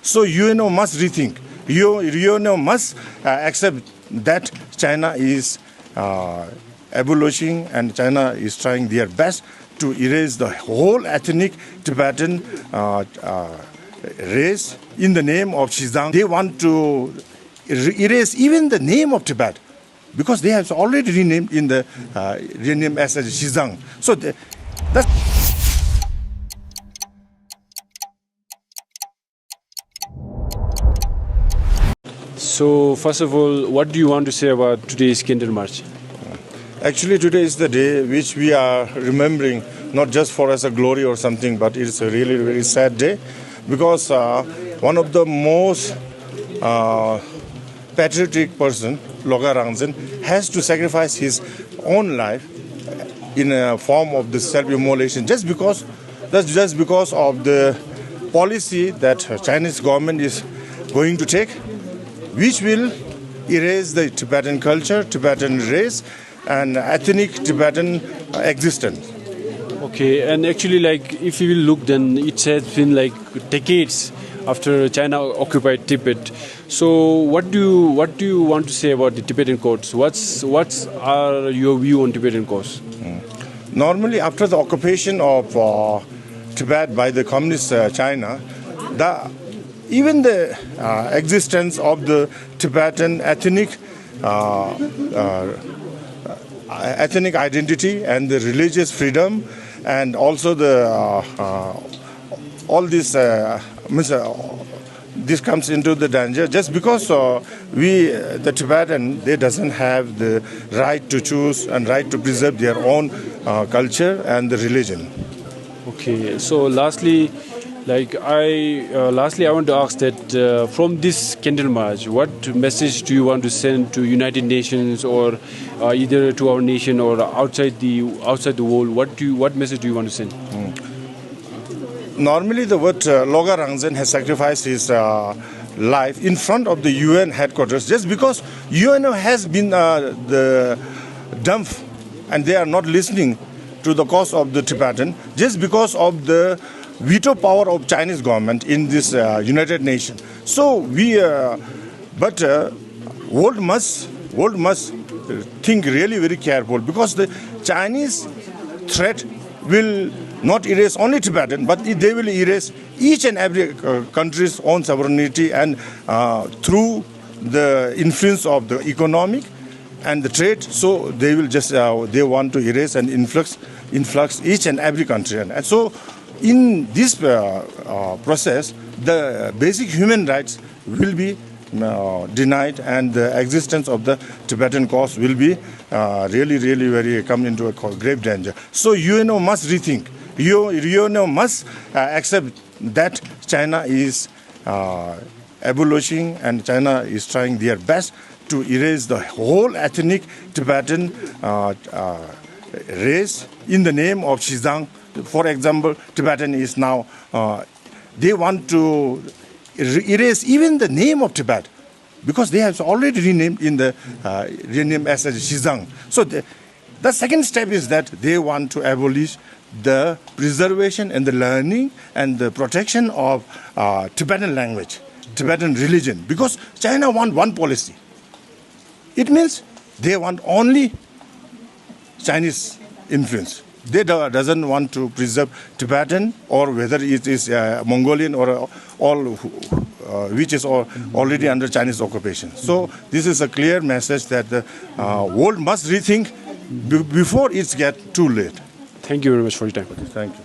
So UNO must rethink. UNO must accept that China is abolishing and China is trying their best to erase the whole ethnic Tibetan race in the name of Xizang. They want to erase even the name of Tibet because they have already renamed in the renamed as Xizang. So that's. So, first of all, what do you want to say about today's Candle March? Actually, today is the day which we are remembering, not just for us a glory or something, but it's a really, really sad day because one of the most patriotic person, Logha Rangzin, has to sacrifice his own life in a form of the self-immolation just because of the policy that Chinese government is going to take, which will erase the Tibetan culture, Tibetan race, and ethnic Tibetan existence. Okay, and actually, like, if you will look, then it has been like decades after China occupied Tibet. So, what do you want to say about the Tibetan courts? What's are your view on Tibetan courts? Normally, after the occupation of Tibet by the communist China, even the existence of the Tibetan ethnic identity and the religious freedom, and also the all this this comes into the danger just because the Tibetan, they doesn't have the right to choose and right to preserve their own culture and the religion. Okay, so lastly, I want to ask that from this Candle March, what message do you want to send to United Nations or either to our nation or outside the world? What message do you want to send? Normally, the word Logha Rangzin has sacrificed his life in front of the UN headquarters just because UNO has been the dumb and they are not listening to the cause of the Tibetan just because of the veto power of Chinese government in this United Nations. So world must think really very careful because the Chinese threat will not erase only Tibetan, but they will erase each and every country's own sovereignty and through the influence of the economic and the trade. So they will just they want to erase and influx each and every country, and so in this process, the basic human rights will be denied, and the existence of the Tibetan cause will be really very come into a grave danger. So UNO must rethink. UNO must accept that China is abolishing and China is trying their best to erase the whole ethnic Tibetan race in the name of Xizang. For example, Tibetan is now, they want to erase even the name of Tibet because they have already renamed in the renamed as Xizang. So the second step is that they want to abolish the preservation and the learning and the protection of Tibetan language, Tibetan religion, because China want one policy. It means they want only Chinese influence. They doesn't want to preserve Tibetan or whether it is Mongolian or all which is already under Chinese occupation. So this is a clear message that the world must rethink before it gets too late. Thank you very much for your time. Thank you.